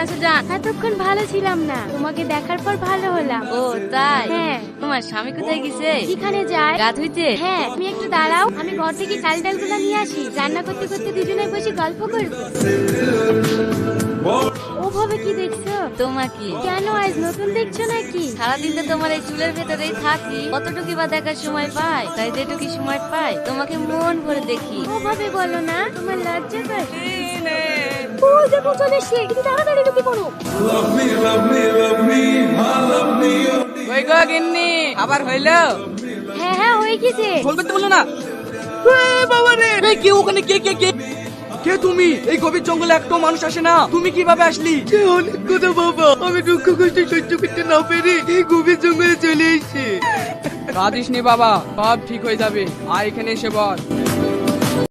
আছো জান? এতক্ষণ ভালো ছিলাম না, তোমাকে দেখার পর ভালো হলাম। ও তাই? হ্যাঁ। তোমার স্বামী কোথায় গেছে? এখানে যায়। গা ধুইতে? হ্যাঁ, তুমি একটু দাঁড়াও, আমি ঘর থেকে চাল ডালগুলো নিয়ে আসি। রান্না করতে করতে দুজনে বসে গল্প করবো। ওভাবে কি দেখছো? তোমাকে কেন আজ নতুন দেখছো নাকি? সারাদিন তো তোমার এই চুলের ভেতরেই থাকি, কতটুকু বা দেখার সময় পাই? তাই যেটুকু সময় পাই তোমাকে মন ভরে দেখি। ওভাবে বলো না, তোমার লজ্জা করে। ও দেখো চলে এসে, একটু তাড়াতাড়ি ঢুকে পড়ো। ওই গো গিন্নি, আবার হইলো? হ্যাঁ হ্যাঁ হয়ে গেছে। ফোন করতে বললো না? বাবা রে, এই কে ওখানে? কে কে কে কে তুমি? এই গভীর জঙ্গলে একটাও মানুষ আসে না, তুমি কিভাবে আসলি? অনেক কথা বাবা, আমি দুঃখ কষ্ট সহ্য করতে না পেরে এই গভীর জঙ্গলে চলে এসেছি। কাঁদিস নি বাবা, সব ঠিক হয়ে যাবে। আর এখানে এসে বল।